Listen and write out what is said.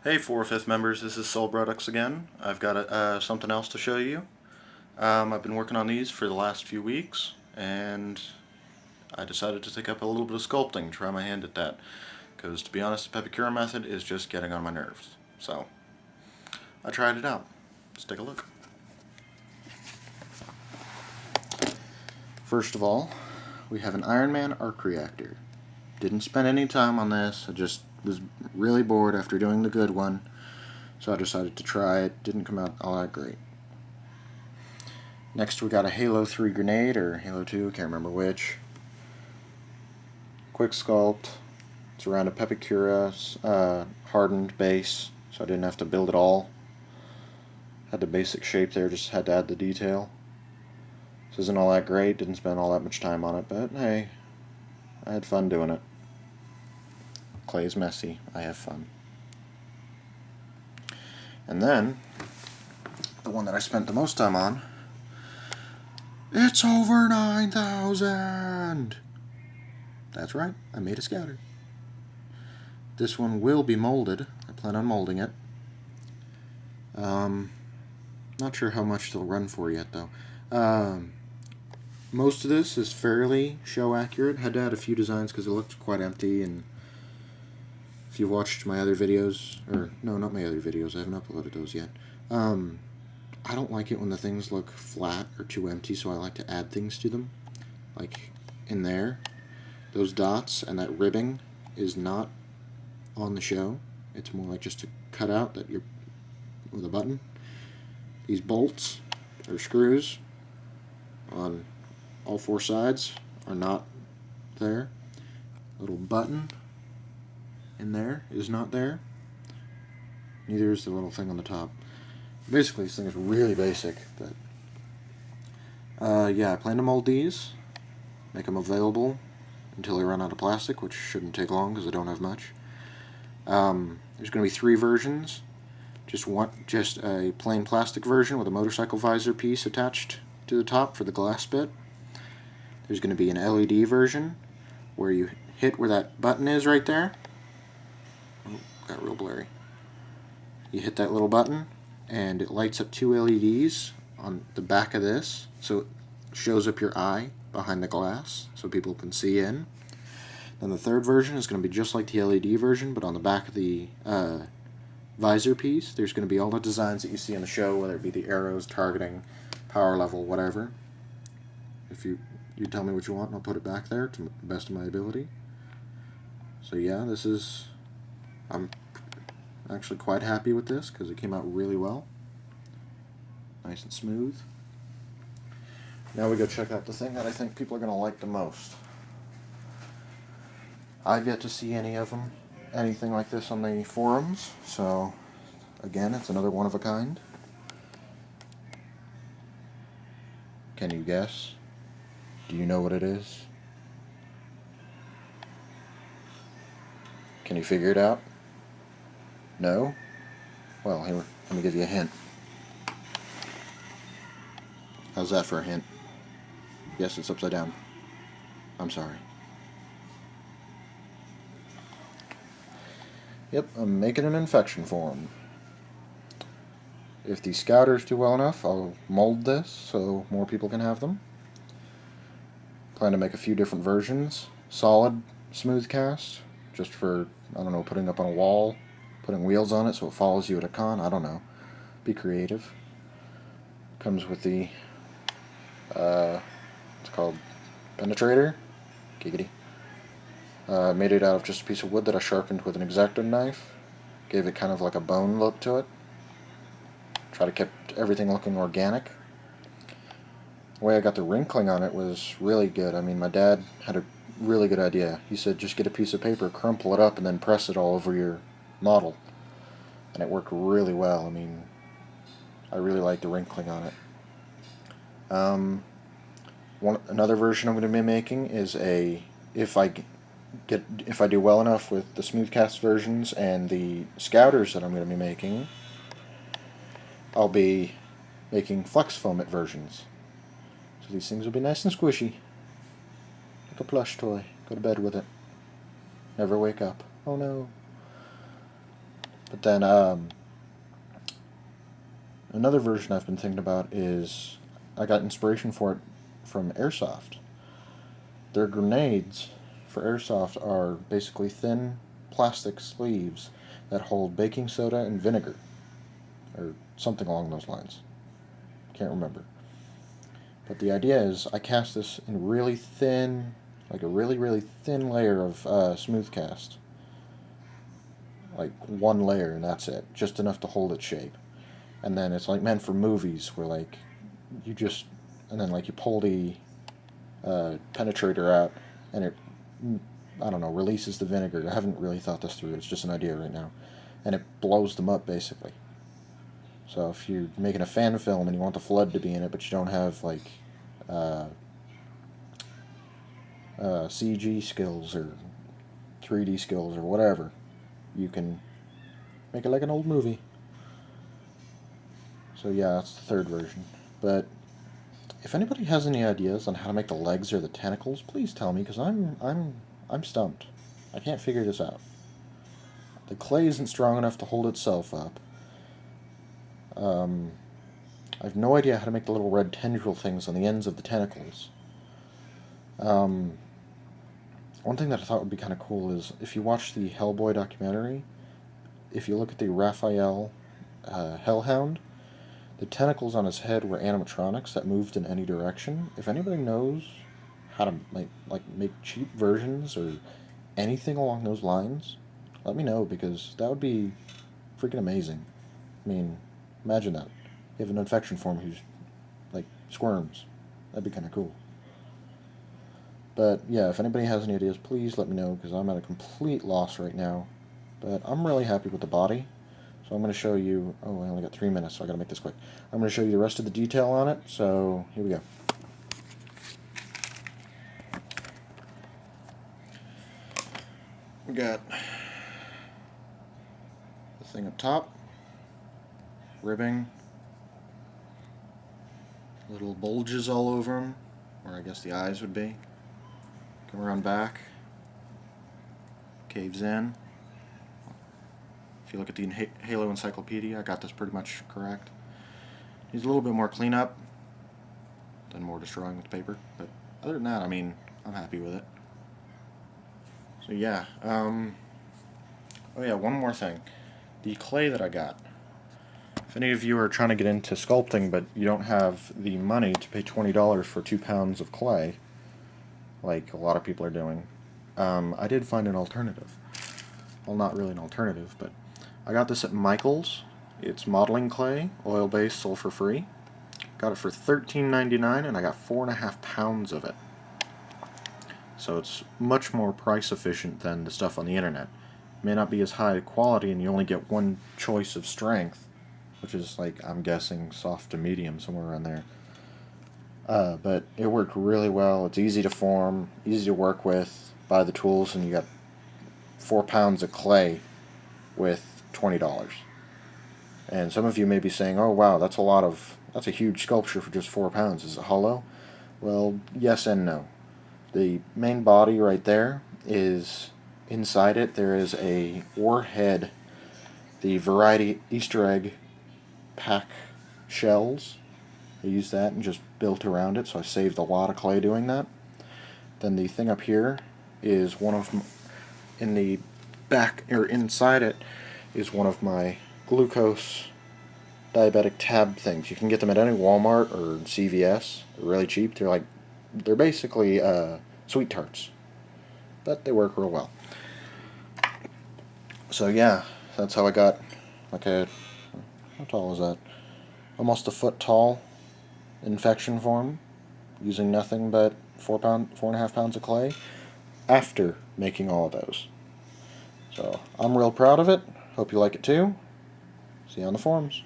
Hey 4/5 members, this is Soul Products again. I've got something else to show you. I've been working on these for the last few weeks, and I decided to take up a little bit of sculpting, try my hand at that. Because to be honest, the Pepicura method is just getting on my nerves. So, I tried it out. Let's take a look. First of all, we have an Iron Man arc reactor. Didn't spend any time on this, I just was really bored after doing the good one, so I decided to try it. Didn't come out all that great. Next we got a Halo 3 grenade, or Halo 2, can't remember which. Quick sculpt. It's around a Pepicura hardened base, so I didn't have to build it all. Had the basic shape there, just had to add the detail. This isn't all that great, didn't spend all that much time on it, but hey, I had fun doing it. Clay is messy, I have fun. And then, the one that I spent the most time on, it's over 9,000! That's right, I made a scouter. This one will be molded. I plan on molding it. Not sure how much they'll run for yet, though. Most of this is fairly show accurate. Had to add a few designs because it looked quite empty, and if you watched my other videos, or no, not my other videos, I haven't uploaded those yet. I don't like it when the things look flat or too empty, so I like to add things to them. Like in there, those dots and that ribbing is not on the show. It's more like just a cutout that you're with a button. These bolts or screws on all four sides are not there. Little button in there is not there. Neither is the little thing on the top. Basically, this thing is really basic, but yeah, I plan to mold these, make them available until I run out of plastic, which shouldn't take long because I don't have much. There's going to be 3 versions. Just a plain plastic version with a motorcycle visor piece attached to the top for the glass bit. There's going to be an LED version where you hit where that button is right there. Oh, got real blurry. You hit that little button and it lights up 2 LEDs on the back of this, so it shows up your eye behind the glass so people can see in. Then the 3rd version is going to be just like the LED version, but on the back of the visor piece, there's going to be all the designs that you see in the show, whether it be the arrows, targeting, power level, whatever. If you tell me what you want, and I'll put it back there to the best of my ability. So yeah, I'm actually quite happy with this because it came out really well. Nice and smooth. Now we go check out the thing that I think people are going to like the most. I've yet to see anything like this on the forums, so again, it's another one of a kind. Can you guess? Do you know what it is? Can you figure it out? No? Well, here, let me give you a hint. How's that for a hint? Yes, it's upside down. I'm sorry. Yep, I'm making an infection form. If the scouters do well enough, I'll mold this so more people can have them. Plan to make a few different versions. Solid smooth cast, just for, I don't know, putting up on a wall, putting wheels on it so it follows you at a con, I don't know. Be creative. Comes with the, it's called penetrator. Giggity. Made it out of just a piece of wood that I sharpened with an X-Acto knife. Gave it kind of like a bone look to it. Try to keep everything looking organic. The way I got the wrinkling on it was really good. I mean, my dad had a really good idea. He said just get a piece of paper, crumple it up, and then press it all over your model. And it worked really well. I mean, I really like the wrinkling on it. Another version I'm going to be making is if I do well enough with the smoothcast versions and the scouters that I'm going to be making, I'll be making flex foamit versions. So these things will be nice and squishy. Like a plush toy. Go to bed with it. Never wake up. Oh no. But then another version I've been thinking about is I got inspiration for it from Airsoft. Their grenades for Airsoft are basically thin plastic sleeves that hold baking soda and vinegar, or something along those lines. Can't remember. But the idea is I cast this in really thin, like a really, really thin layer of smooth cast. Like one layer and that's it. Just enough to hold its shape. And then it's like meant for movies where like you just, and then like you pull the penetrator out and it, I don't know, releases the vinegar. I haven't really thought this through. It's just an idea right now. And it blows them up basically. So if you're making a fan film and you want the flood to be in it, but you don't have like CG skills or 3D skills or whatever, you can make it like an old movie. So yeah, that's the third version. But if anybody has any ideas on how to make the legs or the tentacles, please tell me, because I'm stumped. I can't figure this out. The clay isn't strong enough to hold itself up. I have no idea how to make the little red tendril things on the ends of the tentacles. One thing that I thought would be kind of cool is if you watch the Hellboy documentary, if you look at the Raphael Hellhound, the tentacles on his head were animatronics that moved in any direction. If anybody knows how to make cheap versions or anything along those lines, let me know, because that would be freaking amazing. I mean, imagine that. You have an infection form who's like squirms. That'd be kind of cool. But yeah, if anybody has any ideas, please let me know, because I'm at a complete loss right now. But I'm really happy with the body. So I'm going to show you, oh, I only got 3 minutes, so I got to make this quick. I'm going to show you the rest of the detail on it, so here we go. We got the thing up top, ribbing, little bulges all over them, where I guess the eyes would be. Come around back, caves in. If you look at the Halo Encyclopedia, I got this pretty much correct. Needs a little bit more cleanup, then more destroying with the paper. But other than that, I mean, I'm happy with it. So yeah, oh yeah, one more thing. The clay that I got. If any of you are trying to get into sculpting, but you don't have the money to pay $20 for 2 pounds of clay, like a lot of people are doing, I did find an alternative. Well, not really an alternative, but I got this at Michael's. It's modeling clay, oil-based, sulfur-free. Got it for $13.99, and I got 4.5 pounds of it. So it's much more price efficient than the stuff on the internet. It may not be as high quality, and you only get one choice of strength, which is like, I'm guessing, soft to medium, somewhere around there. But it worked really well. It's easy to form, easy to work with, buy the tools, and you got 4 pounds of clay with $20. And some of you may be saying, oh wow, that's a huge sculpture for just 4 pounds. Is it hollow? Well, yes and no. The main body right there is, inside it there is a warhead, the variety Easter egg pack shells. I used that and just built around it, so I saved a lot of clay doing that. Then the thing up here is one of, in the back, or inside it, is one of my glucose diabetic tab things. You can get them at any Walmart or CVS. They're really cheap. They're basically sweet tarts, but they work real well. So yeah, that's how I got like a, how tall is that? Almost a foot tall infection form, using nothing but 4.5 pounds of clay after making all of those. So I'm real proud of it. Hope you like it too. See you on the forums.